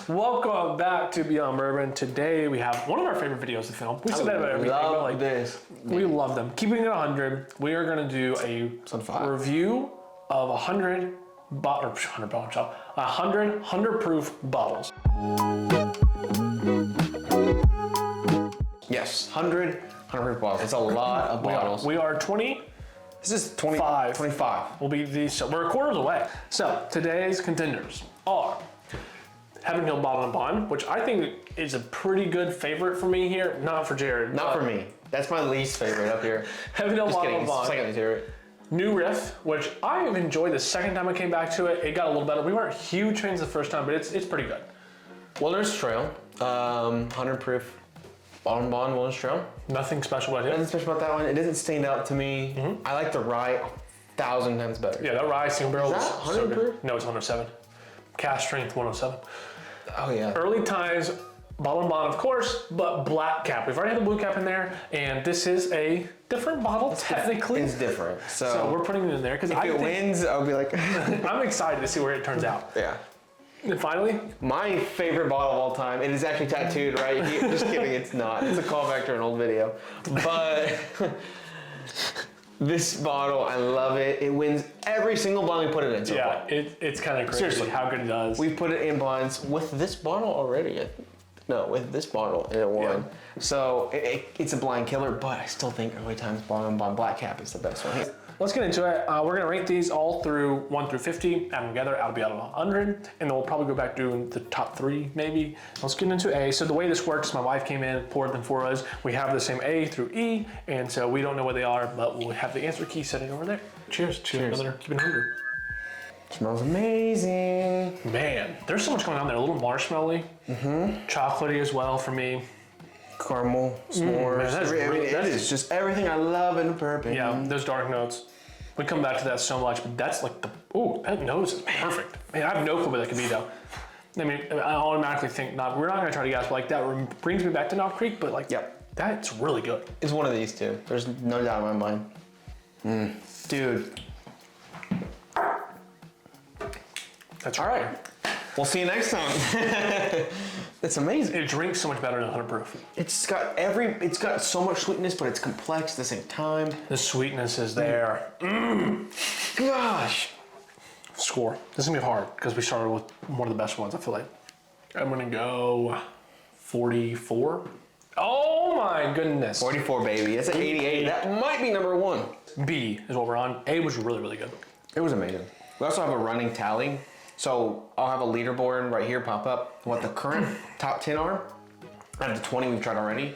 Welcome back to Beyond Bourbon. Today we have one of our favorite videos to film. We said that about everything, but like this. We love them. Keeping it 100, we are going to do a review of 100 proof bottles. Yes, 100 proof bottles. It's a lot of bottles. We are 20. This is 25. We'll be these. So we're quarters away. So today's contenders are Heaven Hill Bottle and Bond, which I think is a pretty good favorite for me here. Not for Jared. Not for me. That's my least favorite up here. Heaven Hill Bottle and Bond. Second favorite. New Riff, which I have enjoyed the second time I came back to it. It got a little better. We weren't huge fans the first time, but it's pretty good. Wilderness Trail, 100 proof Bottle and Bond Wilderness Trail. Nothing special about it. Nothing special about that one. It doesn't stand out to me. I like the rye 1,000 times better. Yeah, that rye single barrel is that 100 proof? No, it's 107. Cast strength 107. Oh yeah. Early times, Bottle and Bond, of course, but black cap. We've already had the blue cap in there, and this is a different bottle, technically. It's different. So we're putting it in there because if it wins, I'll be like... I'm excited to see where it turns out. Yeah. And finally, my favorite bottle of all time. It is actually tattooed, right? Just kidding, it's not. It's a callback to an old video. But this bottle, I love it. It wins every single bottle we put it in so far. It's kind of crazy. Seriously, how good it does. We put it in bonds with this bottle already. No, with this bottle and it won. Yeah. So it's a blind killer, but I still think early times Bond Black Cap is the best one. Let's get into it. We're gonna rate these all through 1 through 50, add them together, that'll be out of 100, and then we'll probably go back doing the top 3 maybe. Let's get into A. So the way this works, my wife came in, poured them for us. We have the same A through E, and so we don't know what they are, but we'll have the answer key sitting over there. Cheers to another Keep It 100. Smells amazing. Man, there's so much going on there. A little marshmallowy, chocolatey as well for me. Caramel, s'mores. Man, that is just everything I love in bourbon. Yeah, those dark notes. We come back to that so much, but that's like that nose is perfect. Man, I have no clue what that could be though. I mean, I automatically think we're not gonna try to guess, but like that brings me back to Knob Creek, but like, that's really good. It's one of these two. There's no doubt in my mind. Dude. That's all right. We'll see you next time. It's amazing. It drinks so much better than 100 proof. It's got so much sweetness, but it's complex at the same time. The sweetness is there. Gosh. Score. This is gonna be hard because we started with one of the best ones, I feel like. I'm gonna go 44. Oh my goodness. 44, baby. It's an 88. That might be number 1. B is what we're on. A was really, really good. It was amazing. We also have a running tally. So I'll have a leaderboard right here pop up, what the current top 10 are. Out of the 20 we've tried already.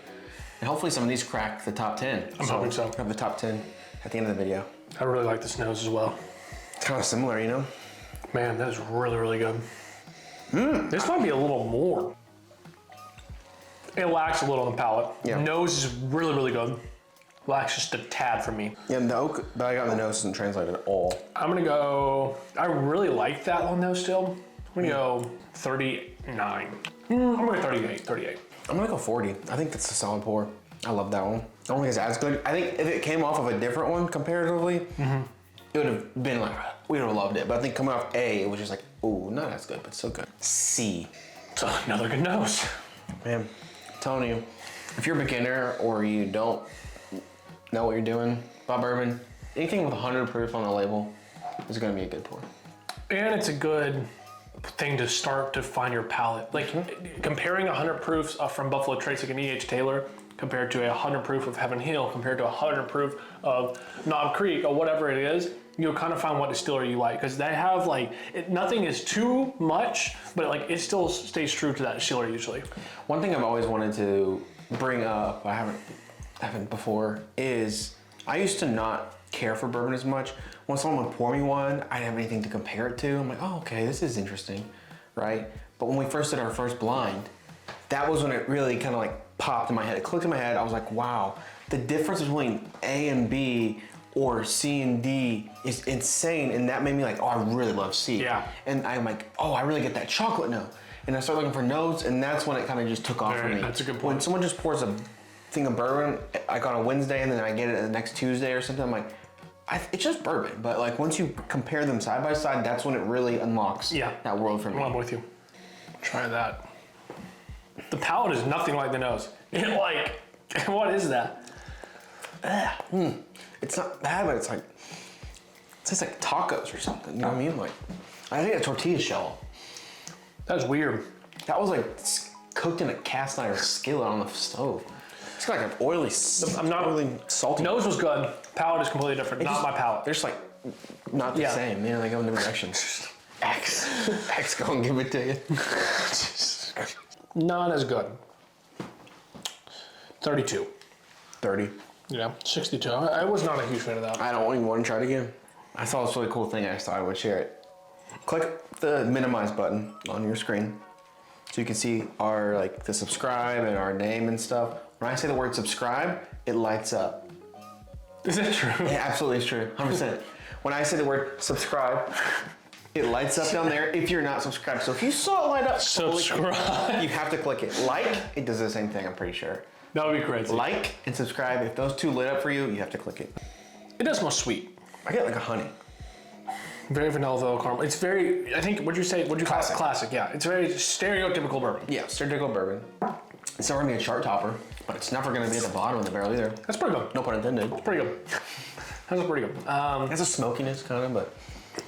And hopefully some of these crack the top 10. I'm hoping so. We'll have the top 10 at the end of the video. I really like this nose as well. It's kind of similar, you know? Man, that is really, really good. This might be a little more. It lacks a little on the palate. Yeah. Nose is really, really good. Lacks just a tad for me. Yeah, the oak that I got in the nose doesn't translate at all. I'm gonna go, I really like that on nose still. I'm gonna go 39. I'm gonna go 38. I'm gonna go 40. I think that's a solid pour. I love that one. I don't think it's as good. I think if it came off of a different one comparatively, it would have been like, we would have loved it. But I think coming off A, it was just like, ooh, not as good, but still good. C. So another good nose. Man, I'm telling you, if you're a beginner or you don't know what you're doing about bourbon, anything with 100 proof on the label is gonna be a good pour. And it's a good thing to start to find your palate. Like comparing 100 proofs from Buffalo Trace like an E.H. Taylor compared to 100 proof of Heaven Hill compared to 100 proof of Knob Creek or whatever it is, you'll kind of find what distillery you like because they have nothing is too much, but like it still stays true to that distillery usually. One thing I've always wanted to bring up, I haven't before, is I used to not care for bourbon as much. When someone would pour me one, I didn't have anything to compare it to. I'm like, oh, okay, this is interesting, right? But when we first did our first blind, that was when it really kind of like popped in my head. It clicked in my head. I was like, wow, the difference between A and B or C and D is insane. And that made me like, oh, I really love C. Yeah. And I'm like, oh, I really get that chocolate note. And I started looking for notes, and that's when it kind of just took off for me. That's a good point. When someone just pours a thing of bourbon like on a Wednesday and then I get it the next Tuesday or something, I'm like, it's just bourbon. But like once you compare them side by side, that's when it really unlocks that world for me. Well, I'm with you. Try that. The palate is nothing like the nose. What is that? It's not bad, but it's like, it tastes like tacos or something. You know what I mean? Like, I think a tortilla shell. That's weird. That was like cooked in a cast iron skillet on the stove. It's got like an oily, I'm not really salty. Nose was good. Palate is completely different. Not my palate. They're just like not the same. Yeah, they go in different directions. X go and give it to you. Not as good. 32. 30. Yeah, 62. I was not a huge fan of that. I don't even want to try it again. I saw this really cool thing. I thought I would share it. Click the minimize button on your screen so you can see our the subscribe and our name and stuff. When I say the word subscribe, it lights up. Is that true? It absolutely is true. 100%. When I say the word subscribe, it lights up down there if you're not subscribed. So if you saw it light up, Subscribe. you have to click it. Like, it does the same thing, I'm pretty sure. That would be crazy. Like and subscribe. If those two lit up for you, you have to click it. It does smell sweet. I get like a honey. Very vanilla caramel. It's very, I think, what'd you say? What'd you call it? Classic, yeah. It's very stereotypical bourbon. Yeah, stereotypical bourbon. It's never gonna be a chart topper, but it's never gonna be at the bottom of the barrel either. That's pretty good. No pun intended. It's pretty good. That's pretty good. It's a smokiness kind of, but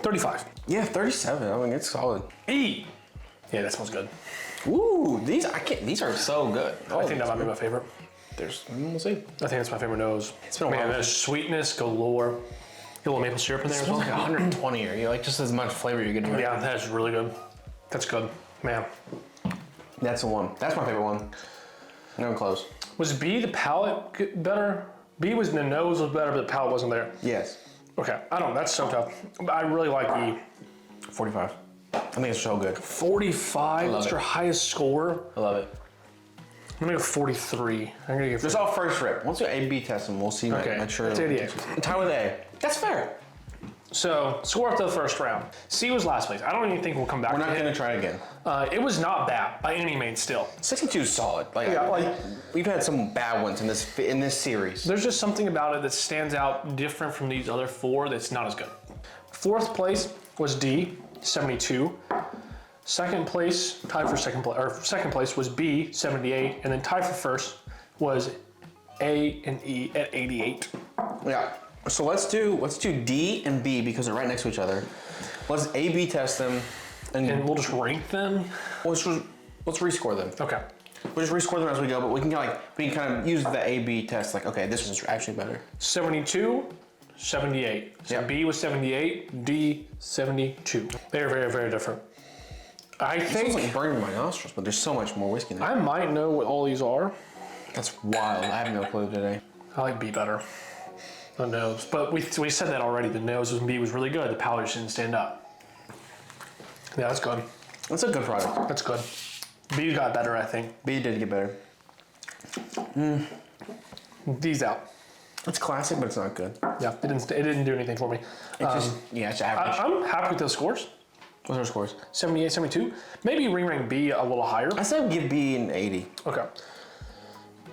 35. yeah, 37. I mean, it's solid. E. Yeah, that smells good. Ooh, these are so good. I think that might be my favorite. We'll see. I think that's my favorite nose. It's been a while. Man, there's sweetness galore. Get a little maple syrup in there It as smells well. like 120 or you like just as much flavor you're getting. Yeah, that's really good. That's good. Man. That's the one. That's my favorite one. No one close. Was B the palate better? B was the nose was better, but the palate wasn't there. Yes. Okay, I don't know. That's so tough. I really like E. 45. I think it's so good. 45. That's your highest score. I love it. I'm gonna go 43. I'm gonna give. Just all first rip. Once we A/B test them, we'll see. Okay, Make sure. that's 88. Tie with A. That's fair. So score up to the first round. C was last place. I don't even think we'll come back. We're not to gonna it. try again. It was not bad by any means. Still, 62 is solid. We've had some bad ones in this series. there's just something about it that stands out different from these other four that's not as good. Fourth place was D, 72. Second place, tied for second place was B, 78, and then tied for first was A and E at 88. Yeah. So let's do D and B because they're right next to each other. Let's A/B test them, And we'll just rank them. let's rescore them. Okay. We'll just rescore them as we go, but we can kind of use the A/B test. Like, okay, this one's actually better. 72, 78. So Yeah. B was 78, D 72. They are very, very different. I It smells like think burning my nostrils, but there's so much more whiskey in there. I might know what all these are. That's wild. I have no clue today. I like B better. The nose. But we said that already. The nose was B was really good. The palate just didn't stand up. Yeah, that's good. That's a good product. That's good. B got better, I think. B did get better. D's out. It's classic, but it's not good. Yeah, it didn't do anything for me. It's average. I'm happy with those scores. What's our scores? 78, 72. Maybe re-rank B a little higher. I said give B an 80. Okay.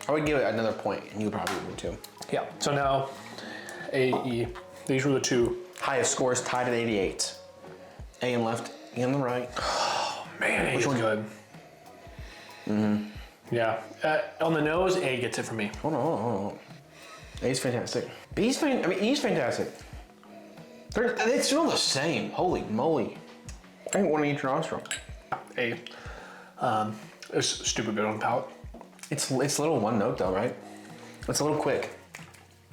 I would give it another point, and you probably would too. Yeah. So now A, E. These were the two. Highest scores tied at 88. A on left, E on the right. Man, Which one's good? Mm-hmm. Yeah. On the nose, A gets it for me. Hold on. A's fantastic. E's fantastic. They smell the same. Holy moly. I think one in each nostril. A. It's stupid good on the palate. It's a little one note though, right? It's a little quick.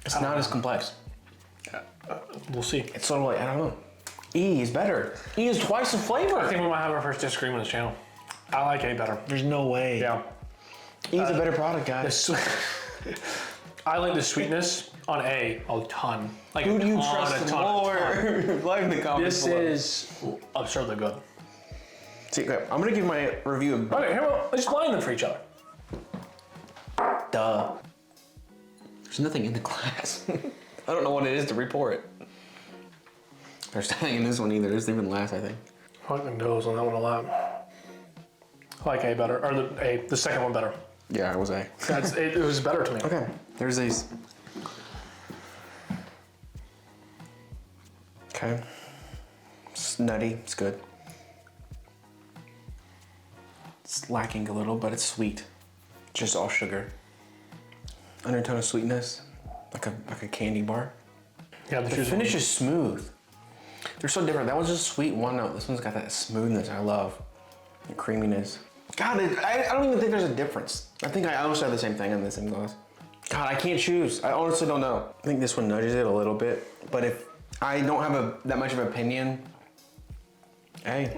It's not as complex. We'll see. It's sort of like, I don't know. E is better. E is twice the flavor. I think we might have our first disagreement on this channel. I like A better. There's no way. Yeah. E is a better product, guys. I like the sweetness on A a ton. Like Who do you a ton, trust a ton, more? a ton. Like in the comments This below. is absurdly good. See, okay, I'm gonna give my review of Okay, here, let's blind them for each other. duh. There's nothing in the glass. I don't know what it is to report it. There's nothing in this one either. There's even last, I think. I like the nose on that one a lot. I like A better, or the second one better. Yeah, it was A. It was better to me. Okay, there's these. Okay. It's nutty, it's good. It's lacking a little, but it's sweet. Just all sugar. Undertone of sweetness, like a candy bar. Yeah, the finish is smooth. They're so different. That one's just sweet one note. This one's got that smoothness I love. The creaminess. God, I don't even think there's a difference. I think I almost have the same thing in the same glass. God, I can't choose. I honestly don't know. I think this one nudges it a little bit, but if I don't have that much of an opinion, hey,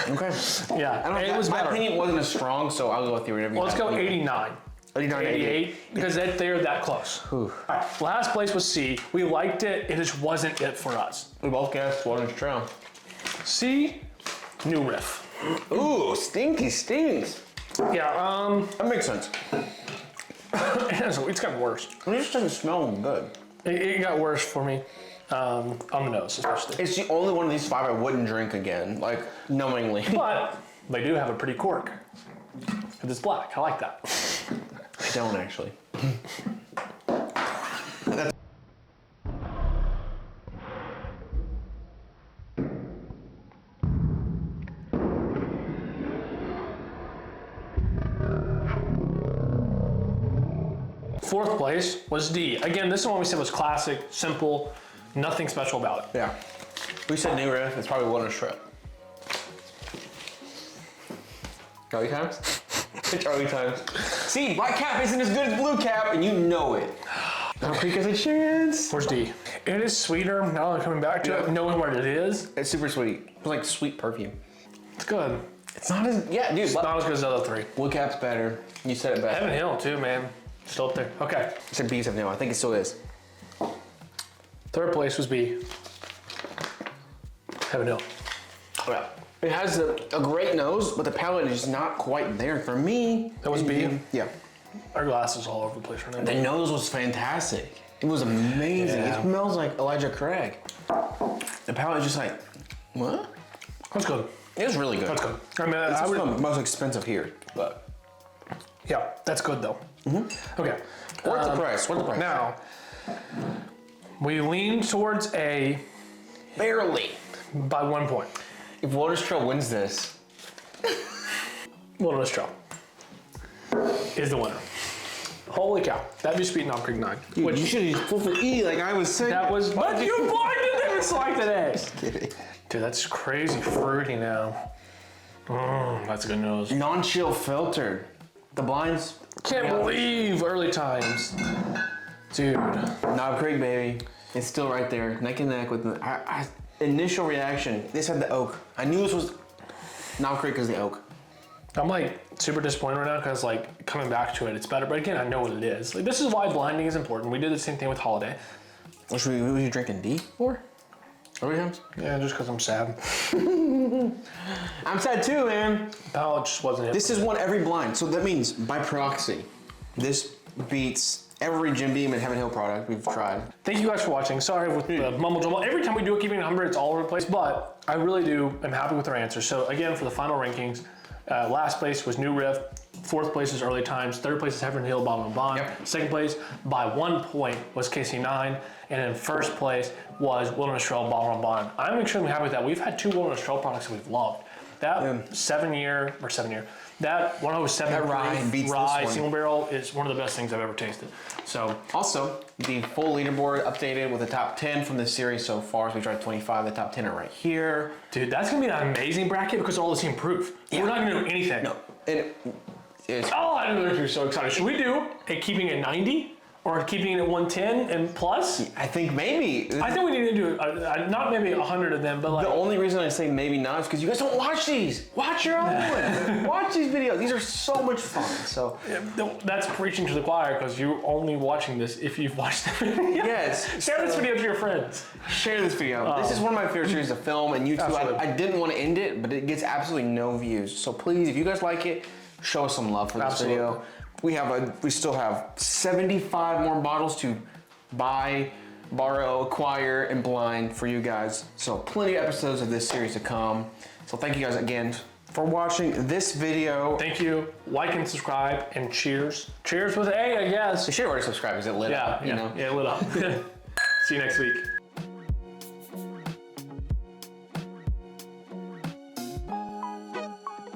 okay. Yeah, it was my better. opinion wasn't as strong, so I'll go with you. Well, let's go 89. 89, 88, because they're that close. All right, last place was C. We liked it, it just wasn't it for us. We both guessed Wilderness Trail. C, New Riff. Ooh, stinky stinks. Yeah, That makes sense. it's gotten worse. It just doesn't smell good. It got worse for me, on the nose especially. It's the only one of these 5 I wouldn't drink again, like knowingly. But they do have a pretty cork. It's black, I like that. I don't actually. Fourth place was D. Again, this one we said was classic, simple, nothing special about it. Yeah. We said New Riff, it's probably Wilderness Trail. Charlie times? Charlie times. See, Black Cap isn't as good as Blue Cap, and you know it. Knob Creek has a chance. Where's D? It is sweeter, now I'm coming back to it, knowing what it is. It's super sweet. It's like sweet perfume. It's good. It's not as, yeah, dude. It's not as good as the other three. Blue Cap's better. You said it best. Heaven Hill too, man. Still up there. Okay. I said B's of now. I think it still is. Third place was B. Heaven Hill. Yeah. It has a great nose, but the palate is not quite there. For me, That was B? Yeah. Our glass is all over the place right now. The nose was fantastic. It was amazing. Yeah. It smells like Elijah Craig. The palate is just like, what? That's good. It was really good. That's good. I mean, It's I would, the most expensive here, but. yeah, that's good though. Okay. What's the price? What's the price? Now, we lean towards A Barely. by 1 point. If Wilderness Trail wins this, Wilderness Trail is the winner. Holy cow. That'd be Sweet Knob Creek 9. dude, Which you should have full for E like I was saying. that was, but you blinded them and selected A. Kidding. Dude, that's crazy fruity now. That's a good nose. Non-chill filtered. The blinds. Can't believe early times. Dude. Knob Creek, baby. It's still right there, neck and neck with the initial reaction. This had the oak. I knew this was Knob Creek is the oak. I'm like super disappointed right now because like coming back to it, it's better. But again, I know what it is. Like this is why blinding is important. We did the same thing with Holiday. What were you drinking D for? Every time? Yeah, just because I'm sad. I'm sad too, man. Palate just wasn't it. This is one every blind, so that means by proxy, this beats every Jim Beam and Heaven Hill product we've tried. Thank you guys for watching. Sorry with the mumble jumble. Every time we do a keeping it 100, it's all over the place. But I really am happy with our answers. So again, for the final rankings, last place was New Riff. Fourth place is Early Times. Third place is Heaven Hill, Bourbon. Yep. Second place by 1 point was KC9. And in first place was Wilderness Trail, Bourbon. I'm extremely happy with that. We've had 2 Wilderness Trail products that we've loved. That 7 year, that 107 That rye beats this one. single barrel is one of the best things I've ever tasted. So Also, the full leaderboard updated with the top 10 from this series so far. So we tried 25, the top 10 are right here. dude, that's gonna be an amazing bracket because all the same proof. We're not gonna do anything. No, and it's Oh, I'm so excited. Should we do a keeping it 90 or keeping it at 110 and plus? I think maybe. I think we need to do not maybe 100 of them, but like The only reason I say maybe not is because you guys don't watch these. Watch your own. Watch these videos. These are so much fun. So that's preaching to the choir because you're only watching this if you've watched the video. yes, Share this video to your friends. share this video. This is one of my favorite series to film, and YouTube. Absolutely. I didn't want to end it, but it gets absolutely no views. So please, if you guys like it, show us some love for this Absolutely. video. We still have 75 more bottles to buy, borrow, acquire, and blind for you guys. So plenty of episodes of this series to come. So thank you guys again for watching this video. Thank you. Like and subscribe and cheers. Cheers with A, I guess. You should already subscribe because it lit up. You know. Yeah, lit up. See you next week.